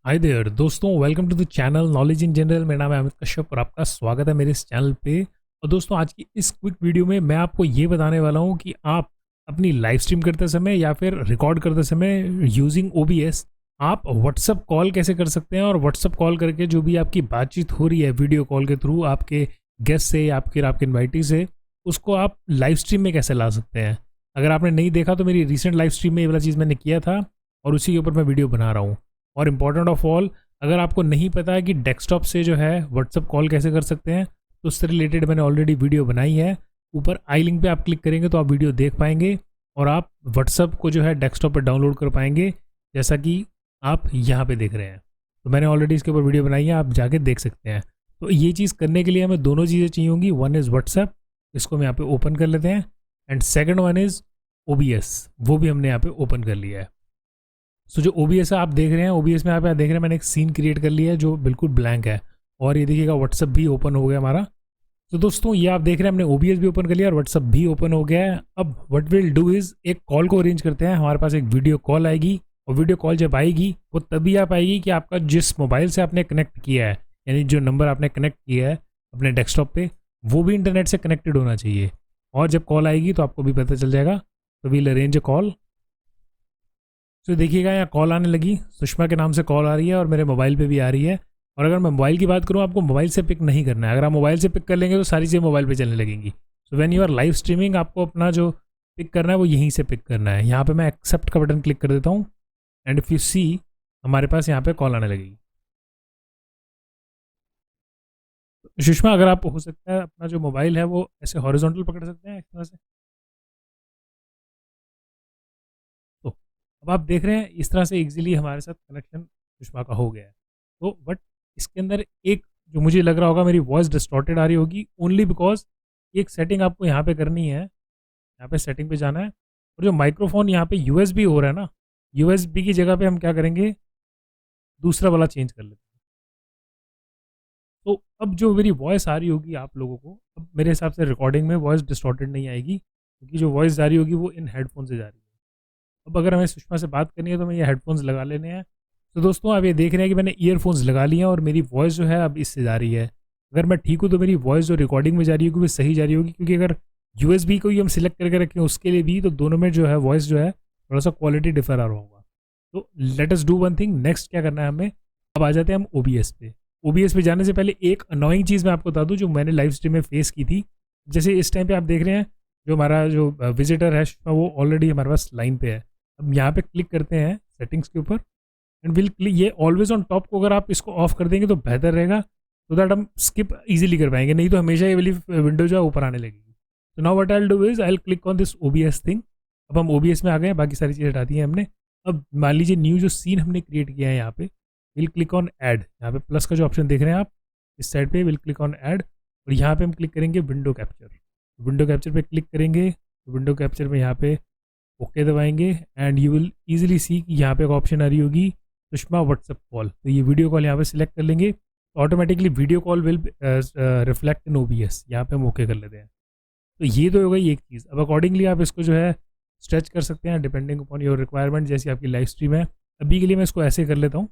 हाय there दोस्तों, welcome to the channel knowledge in general. मेरा नाम है अमित कश्यप और आपका स्वागत है मेरे इस चैनल पे। और दोस्तों, आज की इस क्विक वीडियो में मैं आपको ये बताने वाला हूँ कि आप अपनी लाइव स्ट्रीम करते समय या फिर रिकॉर्ड करते समय यूजिंग ओबीएस आप व्हाट्सअप कॉल कैसे कर सकते हैं। और व्हाट्सअप कॉल करके जो भी आपकी बातचीत हो रही है वीडियो कॉल के थ्रू आपके गेस्ट से या फिर आपके इन्वाइटी से, उसको आप लाइव स्ट्रीम में कैसे ला सकते हैं। अगर आपने नहीं देखा तो मेरी रिसेंट लाइव स्ट्रीम में ये वाला चीज़ मैंने किया था और उसी के ऊपर मैं वीडियो बना रहा हूँ। और इम्पॉर्टेंट ऑफ ऑल, अगर आपको नहीं पता है कि डेस्कटॉप से जो है व्हाट्सअप कॉल कैसे कर सकते हैं तो उससे रिलेटेड मैंने ऑलरेडी वीडियो बनाई है। ऊपर आई लिंक पे आप क्लिक करेंगे तो आप वीडियो देख पाएंगे और आप व्हाट्सअप को जो है डेस्कटॉप पर डाउनलोड कर पाएंगे, जैसा कि आप यहाँ पे देख रहे हैं। तो मैंने ऑलरेडी इसके ऊपर वीडियो बनाई है, आप जाके देख सकते हैं। तो ये चीज़ करने के लिए हमें दोनों चीज़ें चाहिए होंगी। वन इज़ व्हाट्सएप, इसको हम यहाँ पे ओपन कर लेते हैं, and second one is OBS, वो भी हमने यहाँ पे ओपन कर लिया है। सो जो ओबीएस है आप देख रहे हैं, ओबीएस में आप यहाँ देख रहे हैं मैंने एक सीन क्रिएट कर लिया है जो बिल्कुल ब्लैंक है। और ये देखिएगा व्हाट्सअप भी ओपन हो गया हमारा। तो दोस्तों, ये आप देख रहे हैं हमने ओबीएस भी ओपन कर लिया और व्हाट्सअप भी ओपन हो गया है। अब व्हाट विल डू इज़ एक कॉल को अरेंज करते हैं। हमारे पास एक वीडियो कॉल आएगी और वीडियो कॉल जब आएगी वो तभी आप आएगी कि आपका जिस मोबाइल से आपने कनेक्ट किया है, यानी जो नंबर आपने कनेक्ट किया है अपने डेस्कटॉप पे, वो भी इंटरनेट से कनेक्टेड होना चाहिए। और जब कॉल आएगी तो आपको भी पता चल जाएगा। तो वील अरेंज अ कॉल। तो देखिएगा यहाँ कॉल आने लगी, सुषमा के नाम से कॉल आ रही है और मेरे मोबाइल पे भी आ रही है। और अगर मैं मोबाइल की बात करूँ, आपको मोबाइल से पिक नहीं करना है। अगर आप मोबाइल से पिक कर लेंगे तो सारी चीज़ें मोबाइल पे चलने लगेंगी। So when you are live streaming, आपको अपना जो पिक करना है वो यहीं से पिक करना है। यहाँ पे मैं एक्सेप्ट का बटन क्लिक कर देता हूँ, एंड इफ़ यू सी हमारे पास यहाँ पे कॉल आने लगेगी। सुषमा, अगर आप हो सकता है अपना जो मोबाइल है वो ऐसे हॉरिजॉन्टल पकड़ सकते हैं इस तरह से। तो अब आप देख रहे हैं इस तरह से इजीली हमारे साथ कनेक्शन सुषमा का हो गया है। तो बट इसके अंदर एक जो मुझे लग रहा होगा मेरी वॉइस डिस्टॉर्टेड आ रही होगी, ओनली बिकॉज एक सेटिंग आपको यहाँ पे करनी है। यहाँ पे सेटिंग पे जाना है और जो माइक्रोफोन यहाँ पे यूएसबी हो रहा है ना, यूएसबी की जगह पे हम क्या करेंगे, दूसरा वाला चेंज कर लेते हैं। तो अब जो मेरी वॉइस आ रही होगी आप लोगों को, अब मेरे हिसाब से रिकॉर्डिंग में वॉइस डिस्टॉर्टेड नहीं आएगी, क्योंकि जो वॉइस जा रही होगी वो इन हेडफोन से जा रही है। अब अगर हमें सुषमा से बात करनी है तो हमें ये हेडफोन्स लगा लेने हैं। तो दोस्तों, आप ये देख रहे हैं कि मैंने ईयरफोन्स लगा लिए हैं और मेरी वॉइस जो है अब इससे जा रही है। अगर मैं ठीक हूँ तो मेरी वॉइस जो रिकॉर्डिंग में जा रही होगी वो सही जा रही होगी, क्योंकि अगर यूएसबी को ही हम सिलेक्ट करके रखें उसके लिए भी, तो दोनों में जो है वॉइस जो है थोड़ा सा क्वालिटी डिफर आ रहा होगा। तो let us do one thing, next क्या करना है हमें, अब आ जाते हैं हम ओबीएस पे। ओबीएस पे जाने से पहले एक अनोइंग चीज़ मैं आपको बता दूँ जो मैंने लाइव स्ट्रीम में फेस की थी। जैसे इस टाइम पे आप देख रहे हैं जो हमारा जो विजिटर है वो ऑलरेडी हमारे पास लाइन पे है। अब यहाँ पे क्लिक करते हैं सेटिंग्स के ऊपर, एंड विल क्लिक, ये ऑलवेज ऑन टॉप को अगर आप इसको ऑफ कर देंगे तो बेहतर रहेगा, सो दैट हम स्किप इजीली कर पाएंगे। नहीं तो हमेशा ये वाली विंडो जो है ऊपर आने लगेगी। तो now what I will do is I will click on this OBS thing. अब हम ओबीएस में आ गए, बाकी सारी चीज़ें हटा दी हैं हमने। अब मान लीजिए न्यू जो सीन हमने क्रिएट किया है यहाँ पे, विल क्लिक ऑन ऐड। यहाँ पे प्लस का जो ऑप्शन देख रहे हैं आप इस साइड पे, विल क्लिक ऑन ऐड। और यहाँ पे हम क्लिक करेंगे विंडो कैप्चर। विंडो कैप्चर पे क्लिक करेंगे, विंडो कैप्चर में यहाँ पे ओके दबाएंगे, एंड यू विल इजीली सी कि यहाँ पे एक ऑप्शन आ रही होगी सुषमा व्हाट्सएप कॉल। तो ये वीडियो कॉल यहाँ पे सिलेक्ट कर लेंगे तो automatically video call will reflect in OBS. यहाँ पे हम ओके कर लेते हैं। तो ये तो हो गई एक चीज़। अब अकॉर्डिंगली आप इसको जो है स्ट्रेच कर सकते हैं डिपेंडिंग अपॉन योर रिक्वायरमेंट, जैसी आपकी लाइव स्ट्रीम है। अभी के लिए मैं इसको ऐसे कर लेता हूँ,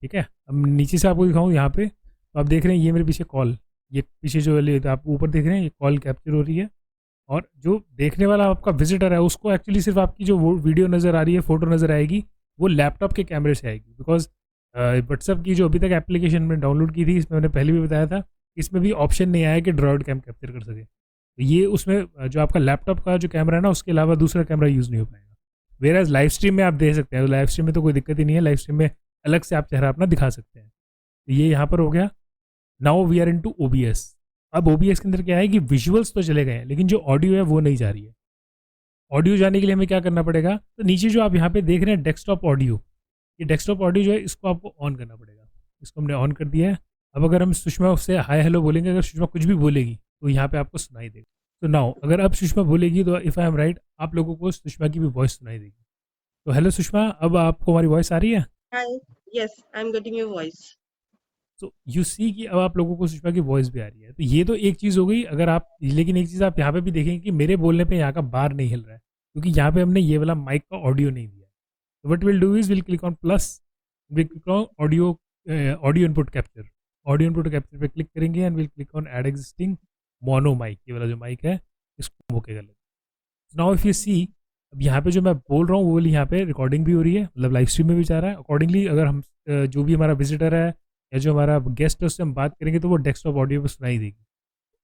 ठीक है। अब नीचे से आपको दिखाऊँ यहाँ पे, तो आप देख रहे हैं ये मेरे पीछे कॉल, ये पीछे जो वाली आप ऊपर देख रहे हैं ये कॉल कैप्चर हो रही है। और जो देखने वाला आपका विजिटर है उसको एक्चुअली सिर्फ आपकी जो वो वीडियो नज़र आ रही है, फोटो नज़र आएगी, वो लैपटॉप के कैमरे से आएगी। बिकॉज व्हाट्सअप की जो अभी तक एप्लीकेशन मैंने डाउनलोड की थी, इसमें मैंने पहले भी बताया था, इसमें भी ऑप्शन नहीं आया कि ड्रॉइड कैम कैप्चर कर सके। तो ये उसमें जो आपका लैपटॉप का जो कैमरा है ना, उसके अलावा दूसरा कैमरा यूज़ नहीं हो पाएगा। वेयर एज लाइव स्ट्रीम में आप दे सकते हैं, तो लाइव स्ट्रीम में तो कोई दिक्कत ही नहीं है। लाइव स्ट्रीम में अलग से आप चेहरा अपना दिखा सकते हैं। तो ये यहाँ पर हो गया। Now we are into OBS. अब ओबीएस के अंदर क्या है कि विजुअल्स तो चले गए हैं, लेकिन जो ऑडियो है वो नहीं जा रही है। ऑडियो जाने के लिए हमें क्या करना पड़ेगा, तो नीचे जो आप यहाँ पे देख रहे हैं डेस्कटॉप ऑडियो, ये डेस्कटॉप ऑडियो जो है इसको आपको ऑन करना पड़ेगा। इसको हमने ऑन कर दिया है। अब अगर हम सुषमा से हाय हेलो बोलेंगे, अगर सुषमा कुछ भी बोलेगी तो यहाँ पे आपको सुनाई देगा। तो नाउ अगर अब सुषमा बोलेगी तो इफ़ आई एम राइट, आप लोगों को सुषमा की भी वॉइस सुनाई देगी। तो हेलो सुषमा, अब आपको हमारी वॉइस आ रही है। Hi. Yes, I'm getting your voice. तो यू सी कि अब आप लोगों को सुषमा की वॉइस भी आ रही है। तो ये तो एक चीज़ हो गई। अगर आप, लेकिन एक चीज़ आप यहाँ पे भी देखेंगे कि मेरे बोलने पे यहाँ का बार नहीं हिल रहा है, क्योंकि यहाँ पे हमने ये वाला माइक का ऑडियो नहीं दिया। तो what will do is will click on plus, will click on audio input capture. Audio input capture पे क्लिक करेंगे and will click on add existing mono mic, ये वाला जो माइक है इसको ओके कर लेंगे। नाउ इफ यू सी, अब यहाँ पे जो मैं बोल रहा हूँ वो वाली यहाँ पे रिकॉर्डिंग भी हो रही है, मतलब लाइव स्ट्रीम में भी जा रहा है। अकॉर्डिंगली अगर हम जो भी हमारा विजिटर है या जो हमारा गेस्ट है उससे हम बात करेंगे तो वो डेस्कटॉप ऑडियो पर सुनाई देगी।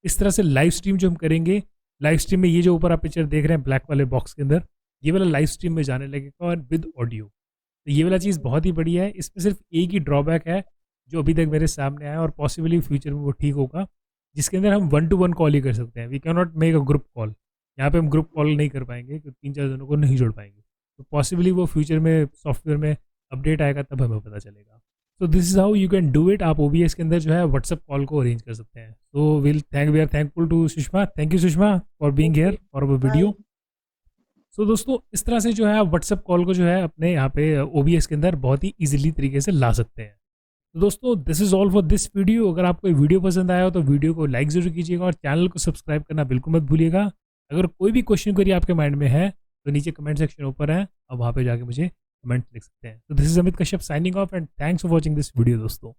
इस तरह से लाइव स्ट्रीम जो हम करेंगे, लाइव स्ट्रीम में ये जो ऊपर आप पिक्चर देख रहे हैं ब्लैक वाले बॉक्स के अंदर, ये वाला लाइव स्ट्रीम में जाने लगेगा और विद ऑडियो। तो ये वाला चीज़ बहुत ही बढ़िया है। इसमें सिर्फ एक ही ड्रॉबैक है जो अभी तक मेरे सामने आया और पॉसिबली फ्यूचर में वो ठीक होगा, जिसके अंदर हम 1-to-1 कॉल ही कर सकते हैं। We cannot make a group call. यहाँ पे हम ग्रुप कॉल नहीं कर पाएंगे क्योंकि 3-4 जनों को नहीं जोड़ पाएंगे। तो पॉसिबली वो फ्यूचर में सॉफ्टवेयर में अपडेट आएगा तब हमें पता चलेगा। So this is how you can do it. आप OBS के अंदर जो है व्हाट्सएप कॉल को अरेंज कर सकते हैं। So we are thankful to Sushma. Thank you Sushma for being here for our video. So दोस्तों इस तरह से जो है आप व्हाट्सएप कॉल को जो है अपने यहाँ पे OBS के अंदर बहुत ही इजीली तरीके से ला सकते हैं। तो दोस्तों this is all for this video. अगर आपको ये वीडियो पसंद आया हो तो वीडियो को लाइक जरूर कीजिएगा और चैनल को सब्सक्राइब करना बिल्कुल मत भूलिएगा। अगर कोई भी क्वेश्चन क्वेरी आपके माइंड में है तो नीचे कमेंट सेक्शन ऊपर है, आप वहाँ पे जाके मुझे कमेंट लिख सकते हैं। तो this is Amit Kashyap signing off and thanks for watching this video दोस्तों।